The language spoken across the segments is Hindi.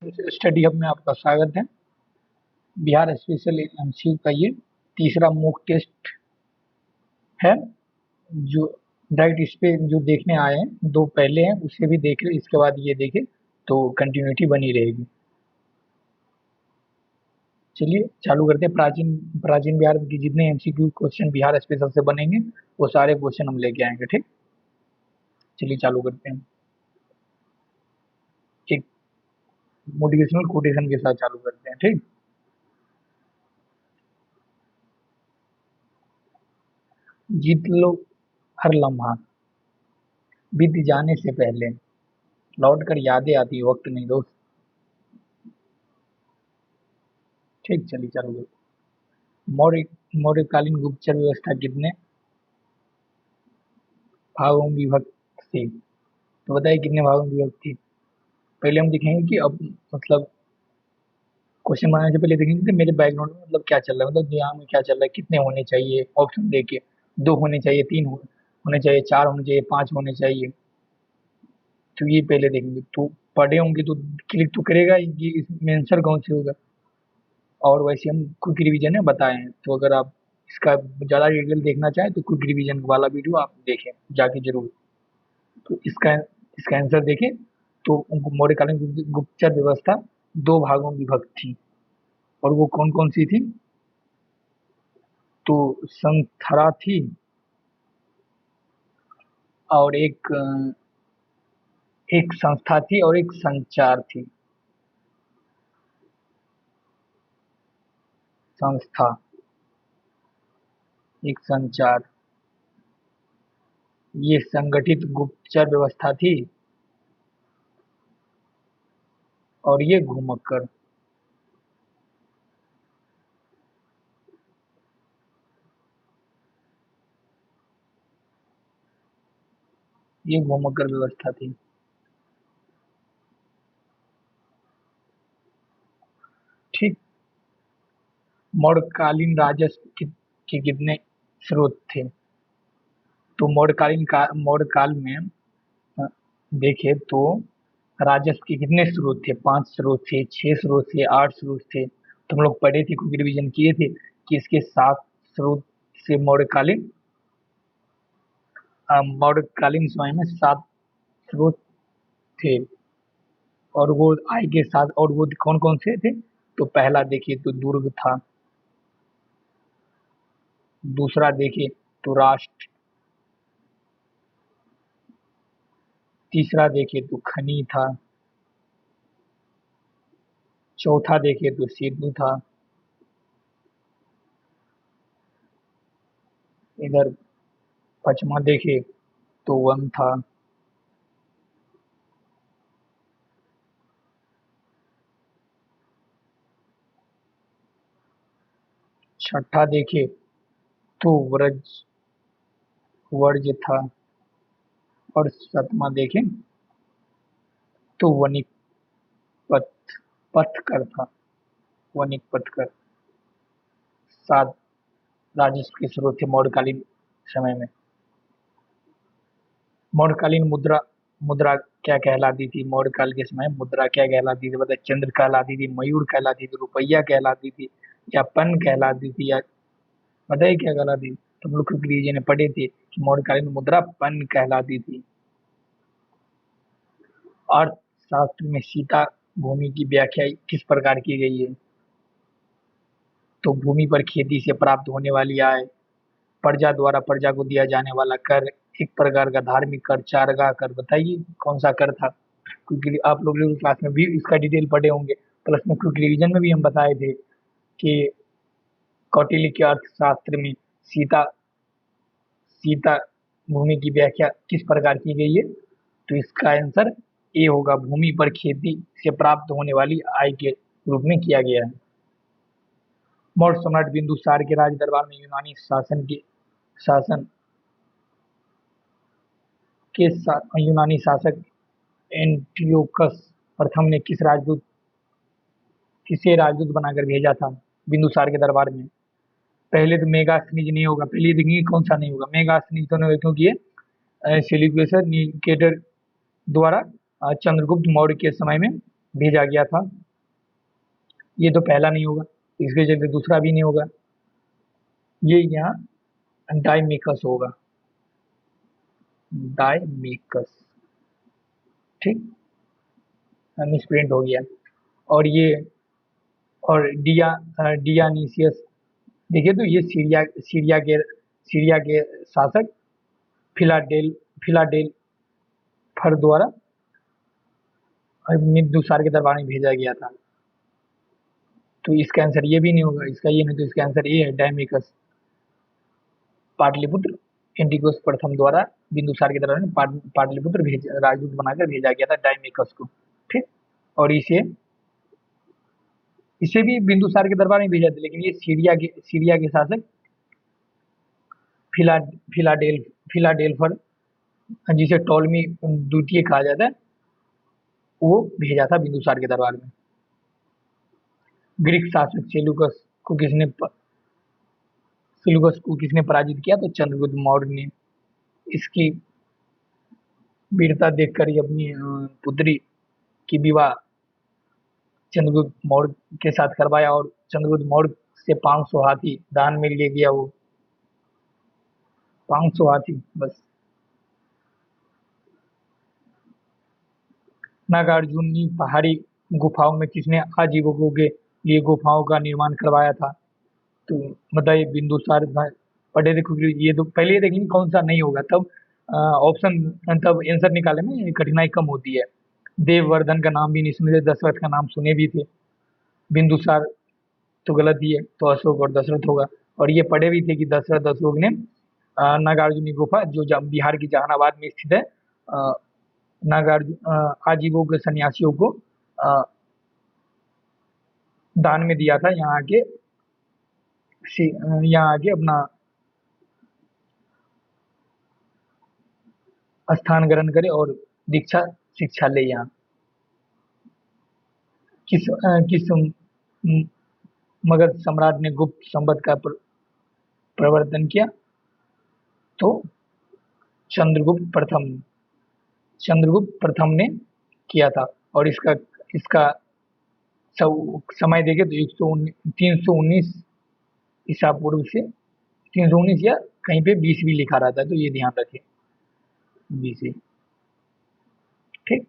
स्टडी हब में आपका स्वागत है। बिहार स्पेशल एमसीक्यू का ये तीसरा मॉक टेस्ट है जो डायरेक्ट इस पे जो देखने आए हैं, दो पहले हैं उसे भी देख ले, इसके बाद ये देखें तो कंटिन्यूटी बनी रहेगी। चलिए चालू करते हैं। प्राचीन प्राचीन बिहार की जितने एमसीक्यू क्वेश्चन बिहार स्पेशल से बनेंगे वो सारे क्वेश्चन हम लेके आएंगे। ठीक, चलिए चालू करते हैं। एक मोटिवेशनल कोटेशन के साथ चालू करते हैं। ठीक, जीत लो हर लम्हा बीत जाने से पहले, लौट कर यादें आती वक्त नहीं दोस्त। ठीक, चलिए चालू करते हैं। मौर्यकालीन गुप्तचर व्यवस्था कितने भागों में विभक्त थी? तो बताइए कितने भागों में विभक्त थी। पहले हम देखेंगे कि अब मतलब क्वेश्चन बनाने से पहले देखेंगे कि मेरे बैकग्राउंड में मतलब क्या चल रहा है, मतलब दिमाग में क्या चल रहा है, कितने होने चाहिए। ऑप्शन देखिए, 2 होने चाहिए, 3 होने चाहिए, 4 होने चाहिए, 5 होने चाहिए। तो ये पहले देखेंगे। तो पढ़े होंगे तो क्लिक तो करेगा ये इसमें आंसर कौन से होगा। और वैसे हम क्विक रिवीजन में बताए हैं, तो अगर आप इसका ज़्यादा डिटेल देखना चाहें तो क्विक रिवीजन वाला वीडियो आप देखें जाके जरूर। तो इसका इसका आंसर देखें तो मौर्यकालीन गुप्तचर व्यवस्था 2 भागों में विभक्त थी, और वो कौन कौन सी थी। तो संथरा थी, और एक संस्था थी, और एक संचार थी। संस्था, एक संचार। ये संगठित गुप्तचर व्यवस्था थी, और ये घुमक्कड़। ये घुमक्कड़ व्यवस्था थी। ठीक, मौर्यकालीन राजस्व के कितने स्रोत थे? तो मौर्य काल में देखे तो राजस्व के कितने स्रोत थे? 5 स्रोत थे, 6 स्रोत थे, 8 स्रोत थे। तो हम लोग पढ़े थे, कुछ रिवीजन किए थे कि इसके 7 स्रोत से मौर्यकालीन समय में 7 स्रोत थे। और वो आय के साथ, और वो कौन कौन से थे? तो पहला देखिए तो दुर्ग था, दूसरा देखिए तो राष्ट्र, तीसरा देखिए तो खनी था, चौथा देखिए तो सेतु था, इधर पचमा देखे तो वन था, छठा देखे तो वर्ज था, और सतमा देखे तो वनिक पथ पथकर था, वनिक पथकर। 7 राजस्व के स्रोत थे मौर्यकालीन समय में। मौर्यकालीन मुद्रा मुद्रा क्या कहलाती थी? मौर्यकाल के समय मुद्रा क्या कहलाती थी? बताइए, चंद्र कहलाती थी, मयूर कहलाती थी, रुपया कहलाती थी, या पन कहलाती थी, या बताइए क्या कहलाती थी। तो हम लोग रीजन में पढ़े थे कि मौर्यकालीन मुद्रा पन कहलाती थी। अर्थशास्त्र में सीता भूमि की व्याख्या किस प्रकार की गई है? तो भूमि पर खेती से प्राप्त होने वाली आय, प्रजा द्वारा प्रजा को दिया जाने वाला कर, एक प्रकार का धार्मिक कर, चारगाह कर। बताइए कौन सा कर था, क्योंकि आप लोग क्लास में भी इसका डिटेल पढ़े होंगे, प्लस में क्विक रिवीजन में भी हम बताए थे कि कौटिल्य के अर्थशास्त्र में सीता सीता भूमि की व्याख्या किस प्रकार की गई है। तो इसका आंसर ए होगा, भूमि पर खेती से प्राप्त होने वाली आय के रूप में किया गया है। मौर्य सम्राट बिंदुसार के राज दरबार में यूनानी शासन के यूनानी शासक एंटियोकस प्रथम ने किसे राजदूत बनाकर भेजा था बिंदुसार के दरबार में? पहले तो मेगास्थनीज नहीं होगा, पहले देखेंगे कौन सा नहीं होगा। मेगास्थनीज तो नहीं होगा, क्योंकि ये सेल्यूकस निकेटर द्वारा चंद्रगुप्त मौर्य के समय में भेजा गया था। ये तो पहला नहीं होगा, इसके चलते दूसरा भी नहीं होगा। ये यहाँ डाइमेकस होगा, डाइमेकस। ठीक, मिसप्रिंट हो गया। और ये और डियानीसियस, देखिए तो ये सीरिया के शासक फिलाडेल फर द्वारा बिंदुसार के दरबार में भेजा गया था। तो इसका आंसर ये भी नहीं होगा, इसका ये नहीं, तो इसका आंसर ये है डायमिकस। पाटलिपुत्र एंटिगोस प्रथम द्वारा बिंदुसार के दरबार में पाटलिपुत्र राजदूत बनाकर भेजा गया था डायमिकस को। ठीक, और इसे भी बिंदुसार के दरबार में भेजा था, लेकिन ये सीरिया के शासक फिला फिलाडेल्फर, जिसे टॉलमी द्वितीय कहा जाता है, वो भेजा था बिंदुसार के दरबार में। ग्रीक शासक सेलूकस को किसने पराजित किया? तो चंद्रगुप्त मौर्य ने। इसकी वीरता देखकर ही अपनी पुत्री की विवाह चंद्रगुप्त मौर्य के साथ करवाया, और चंद्रगुप्त मौर्य से 500 हाथी दान में ले गया। वो 500 हाथी बस। नागार्जुनी पहाड़ी गुफाओं में किसने आजीविकों के लिए गुफाओं का निर्माण करवाया था? तो बताइए, बिंदुसार पढ़े थे, क्योंकि ये तो पहले ये देखेंगे कौन सा नहीं होगा, तब ऑप्शन, तब आंसर निकालने में कठिनाई कम होती है। देववर्धन का नाम भी नहीं सुने थे, दशरथ का नाम सुने भी थे। बिंदुसार तो गलत ही है, तो अशोक और दशरथ होगा। और ये पढ़े भी थे कि दशरथ अशोक ने नागार्जुनी गुफा, जो बिहार की जहानाबाद में स्थित है, नागार्जुन आजीवों के सन्यासियों को दान में दिया था। यहाँ आके अपना स्थान ग्रहण करे और दीक्षा शिक्षा ले। यहाँ किस मगध सम्राट ने गुप्त संवत का प्रवर्तन किया? तो चंद्रगुप्त प्रथम ने किया था। और इसका समय देखे तो 319 ईसा पूर्व से 319, या कहीं पे 20 भी लिखा रहता है, तो ये ध्यान रखें, 20। ठीक,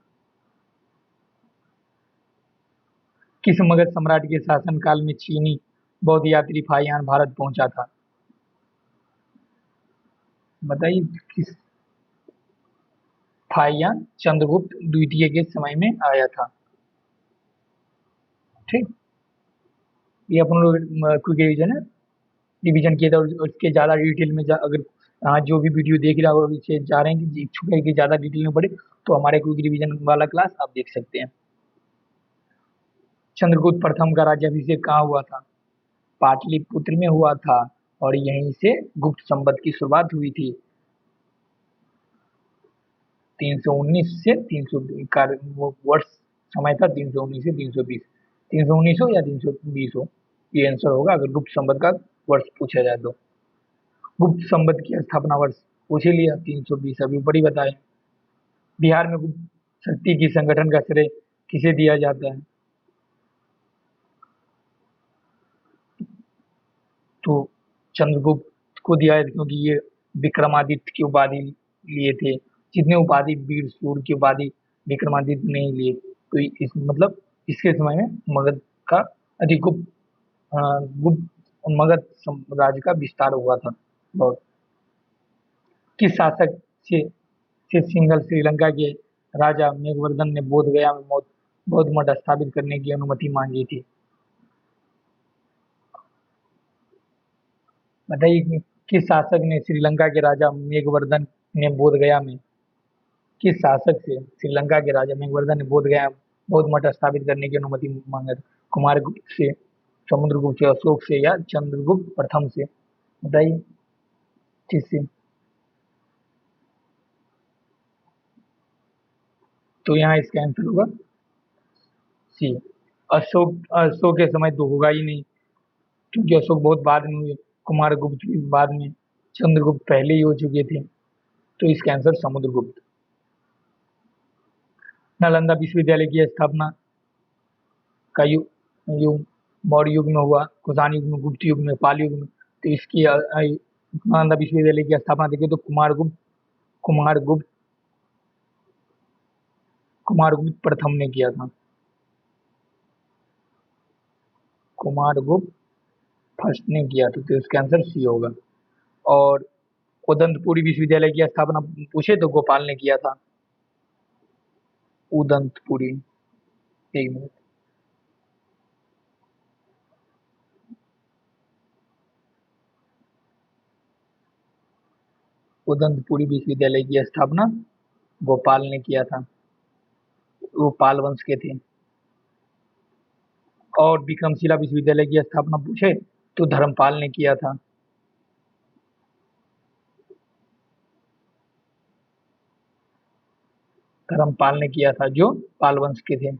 किस मगध सम्राट के शासनकाल में चीनी बौद्ध यात्री फाहियान भारत पहुंचा था? बताइए, किस फाहियान चंद्रगुप्त द्वितीय के समय में आया था। ठीक, ये अपन लोग क्विक रिवीजन है, रिवीजन किया था, और उसके ज़्यादा डिटेल में अगर जो भी वीडियो देख रहा हो और इसे जा रहे हैं कि इच्छुक है कि ज़्यादा डिटेल में पढ़े, तो हमारे क्विक रिवीजन वाला क्लास आप देख सकते हैं। चंद्रगुप्त प्रथम का राज्याभिषेक कहाँ हुआ था? पाटलिपुत्र में हुआ था, और यहीं से गुप्त संवत की शुरुआत हुई थी। 319 से 300 का वो वर्ष समय था, 319 से 320, 319 हो या 320 हो, ये आंसर होगा अगर गुप्त संवत का वर्ष पूछा जाए तो। गुप्त संवत की स्थापना वर्ष पूछ ही लिया, 320 अभी ऊपर ही बताए। बिहार में गुप्त शक्ति की संगठन का श्रेय किसे दिया जाता है? तो चंद्रगुप्त को दिया है, क्योंकि ये विक्रमादित्य की उपाधि लिए थे। जितने उपाधि वीर सूर की उपाधि विक्रमादित्य नहीं लिए, तो इस मतलब इसके समय में मगध का अधिक गुप्त मगध साम्राज्य का विस्तार हुआ था बहुत। किस शासक से सिंघल श्रीलंका के राजा मेघवर्धन ने बोध गया में बौद्ध मठ स्थापित करने की अनुमति मांगी थी? बताइए कि किस शासक ने श्रीलंका के राजा मेघवर्धन ने बोध गया में किस शासक से श्रीलंका के राजा मेघवर्धन ने बोध गया बौद्ध मठ स्थापित करने की अनुमति मांगा? कुमारगुप्त से, समुद्रगुप्त से, अशोक से, या चंद्रगुप्त प्रथम से? बताइए किससे? तो यहाँ इसका आंसर होगा सी, अशोक के समय तो होगा ही नहीं, क्योंकि अशोक बहुत बाद में हुए, कुमारगुप्त भी बाद में, चंद्रगुप्त पहले ही हो चुके थे। तो इसका आंसर समुद्रगुप्त। नालंदा विश्वविद्यालय की स्थापना का युग मौर्य युग में हुआ, कुषाण युग में, गुप्त युग में, पाल युग में। तो इसकी नालंदा विश्वविद्यालय की स्थापना देखिए तो कुमारगुप्त कुमारगुप्त प्रथम ने किया था। कुमारगुप्त फर्स्ट ने किया था, तो इसका आंसर सी होगा। और उदंतपुरी विश्वविद्यालय की स्थापना पूछे तो गोपाल ने किया था। उदंतपुरी, एक मिनट, उदंतपुरी विश्वविद्यालय की स्थापना गोपाल ने किया था, वो पाल वंश के थे। और विक्रमशिला विश्वविद्यालय की स्थापना पूछे तो धर्मपाल ने किया था। धर्मपाल ने किया था, जो पाल वंश के थे।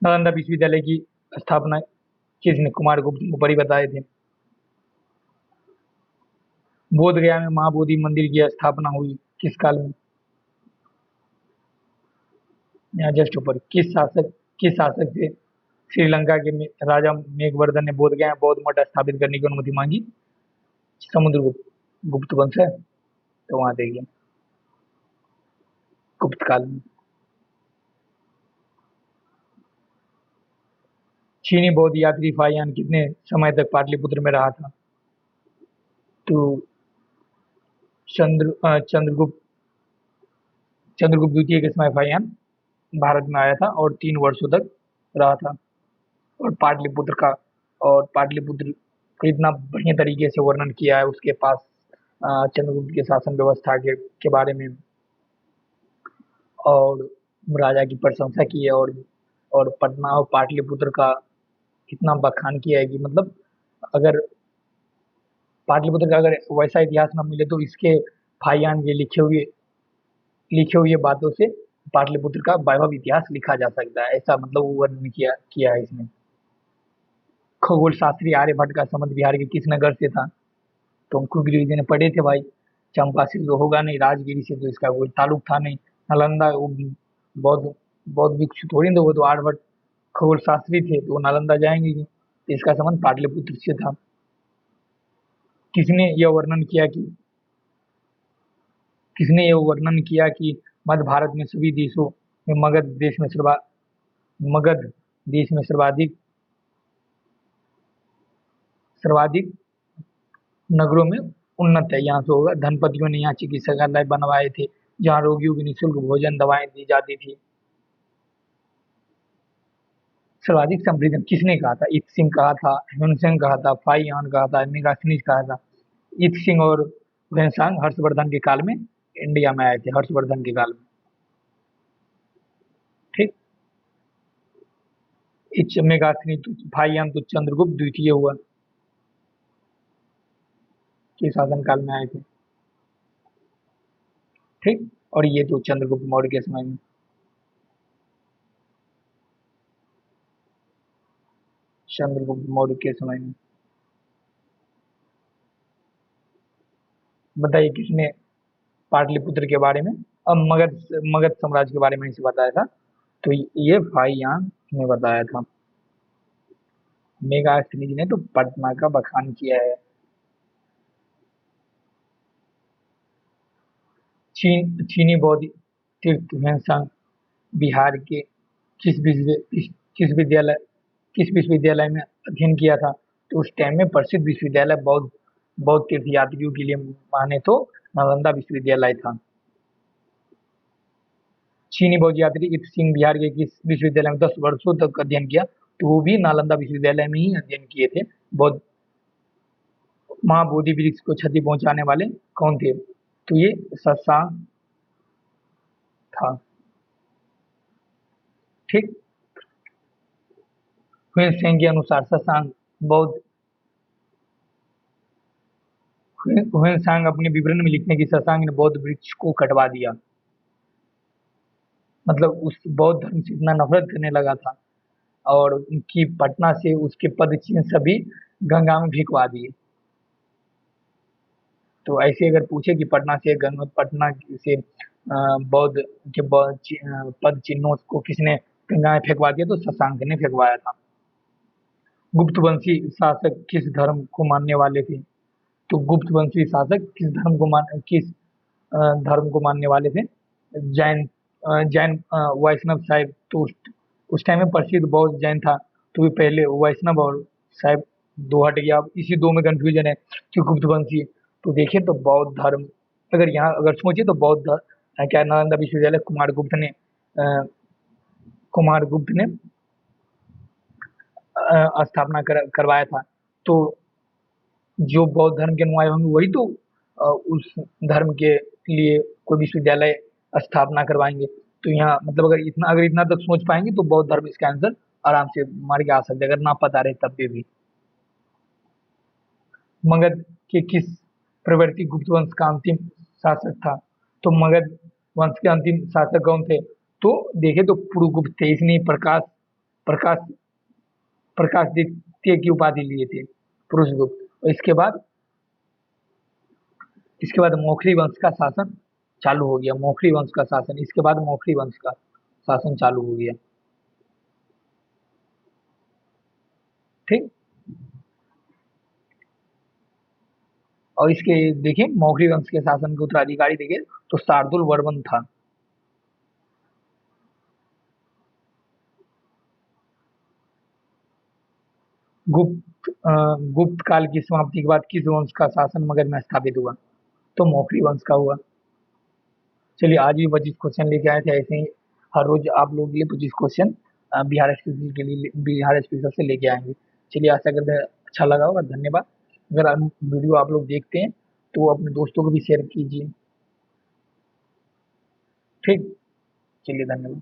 नालंदा विश्वविद्यालय की स्थापना किसने? कुमारगुप्त ने, ऊपर ही बताए थे। बोध गया में महाबोधि मंदिर की स्थापना हुई किस काल में? यहाँ जस्ट ऊपर, किस शासक से श्रीलंका के राजा मेघवर्धन ने बोध गया में बौद्ध मठ स्थापित करने की अनुमति मांगी? समुद्रगुप्त, गुप्त वंश है, तो वहां देखिए गुप्त काल में। चीनी बौद्ध यात्री फाहियान कितने समय तक पाटलिपुत्र में रहा था? तो चंद्रगुप्त चंद्रगुप्त द्वितीय के समय फाहियान भारत में आया था और 3 वर्षों तक रहा था। और पाटलिपुत्र को इतना बढ़िया तरीके से वर्णन किया है उसके पास चंद्रगुप्त के शासन व्यवस्था के बारे में, और राजा की प्रशंसा की है, और पटना और पाटलिपुत्र का इतना बखान किया है कि मतलब अगर पाटलिपुत्र का अगर वैसा इतिहास न मिले तो इसके फाहियान के लिखे हुए बातों से पाटलिपुत्र का वैभव इतिहास लिखा जा सकता है, ऐसा मतलब वो वर्णन किया है इसमें। खगोल शास्त्री आर्यभट्ट का संबंध बिहार के किस नगर से था? तो हम कुछ ने पढ़े थे भाई, चंपा से तो होगा नहीं, राजगिरी से तो इसका कोई ताल्लुक था नहीं। नालंदा वो बौद्ध बौद्ध भिक्षु थोड़ी ना, वो तो आर्यभट्ट खगोल शास्त्री थे, तो वो नालंदा जाएंगे नहीं। तो इसका संबंध पाटलिपुत्र से था। किसने यह वर्णन किया कि किसने यह वर्णन किया कि मध्य भारत में सभी देशों में मगध देश में सर्वाधिक सर्वाधिक नगरों में उन्नत है? यहाँ से होगा, धनपतियों ने यहाँ चिकित्सालय बनवाए थे जहाँ रोगियों की निःशुल्क भोजन दवाएं दी जाती थी। सर्वाधिक समृद्ध किसने कहा था? इत सिंह कहा था, ह्यून सेन कहा था, फाइयान कहा था, मेगास्थनीज कहा था? इत सिंह और वेंसांग हर्षवर्धन के काल में इंडिया में आए थे, हर्षवर्धन के काल में। ठीक, इत मेगास्थनी फाइयान तो चंद्रगुप्त द्वितीय हुआ के शासन काल में आए थे। ठीक, और ये तो चंद्रगुप्त मौर्य के समय में। चंद्रगुप्त मौर्य के समय में बताइए किसने पाटलिपुत्र के बारे में, अब मगध मगध साम्राज्य के बारे में इसे बताया था? तो ये फाहियान ने बताया था। मेगास्थनीज ने तो पटना का बखान किया है। चीनी बौद्ध तीर्थ ह्वेनसांग बिहार के किस विश्वविद्यालय किस विश्वविद्यालय में अध्ययन किया था? तो उस टाइम में प्रसिद्ध विश्वविद्यालय बौद्ध बौद्ध तीर्थ यात्रियों के लिए माने तो नालंदा विश्वविद्यालय था। चीनी बौद्ध यात्री इत सिंह बिहार के किस विश्वविद्यालय में 10 वर्षों तक अध्ययन किया? तो वो भी नालंदा विश्वविद्यालय में ही अध्ययन किए थे। बौद्ध महाबोधि वृक्ष को क्षति पहुंचाने वाले कौन थे? तो ये शशांक था। ठीक, ह्वेनसेंग के अनुसार शशांक बौद्ध ह्वेनसांग अपने विवरण में लिखते हैं कि शशांक ने बौद्ध वृक्ष को कटवा दिया, मतलब उस बौद्ध धर्म से इतना नफरत करने लगा था, और उनकी पटना से उसके पद चिन्ह सभी गंगा में भिजवा दिए। तो ऐसे अगर पूछे कि पटना से बौद्ध के पद चिन्हों को किसने गंगा में फेंकवा दिया तो शशांक ने फेंकवाया था। गुप्तवंशी शासक किस धर्म को मानने वाले थे? तो गुप्तवंशी शासक किस धर्म को मानने वाले थे? जैन वैष्णव शायद। तो उस टाइम में प्रसिद्ध बौद्ध जैन था, तो ये पहले वैष्णव और शायद दो हट गया। अब इसी दो में कंफ्यूजन है कि गुप्तवंशी। तो देखें तो बौद्ध धर्म, अगर यहाँ अगर सोचे तो बौद्ध धर्म क्या नालंदा विश्वविद्यालय कुमार गुप्त ने स्थापना करवाया था। तो जो बौद्ध धर्म के अनुयायी होंगे वही तो उस धर्म के लिए कोई विश्वविद्यालय स्थापना करवाएंगे। तो यहाँ मतलब अगर इतना तक सोच पाएंगे तो बौद्ध धर्म इसका आंसर आराम से मार के आ सकते हैं, अगर ना पता रहे तब भी। मगध के किस प्रवृत्ति गुप्त वंश का अंतिम शासक था? तो मगध वंश के अंतिम शासक कौन थे? तो देखे तो पुरुगुप्त थे। इसने प्रकाश प्रकाश द्वितीय की उपाधि लिए थे पुरुषगुप्त। और इसके बाद मौखरी वंश का शासन चालू हो गया। मौखरी वंश का शासन, इसके बाद मौखरी वंश का शासन चालू हो गया। ठीक। और इसके देखिए मौखरी वंश के शासन के उत्तराधिकारी देखिए तो शार्दुल वर्मन था। गुप्त काल की समाप्ति के बाद किस वंश का शासन मगध में स्थापित हुआ? तो मौखरी वंश का हुआ। चलिए आज भी 25 क्वेश्चन लेके आए थे, ऐसे ही हर रोज आप लोगों के लिए 25 क्वेश्चन बिहार एक्सपीडिशन से लेके आएंगे। चलिए आशा करते हैं अच्छा लगा होगा। धन्यवाद। अगर वीडियो आप लोग देखते हैं तो अपने दोस्तों को भी शेयर कीजिए। ठीक। चलिए धन्यवाद।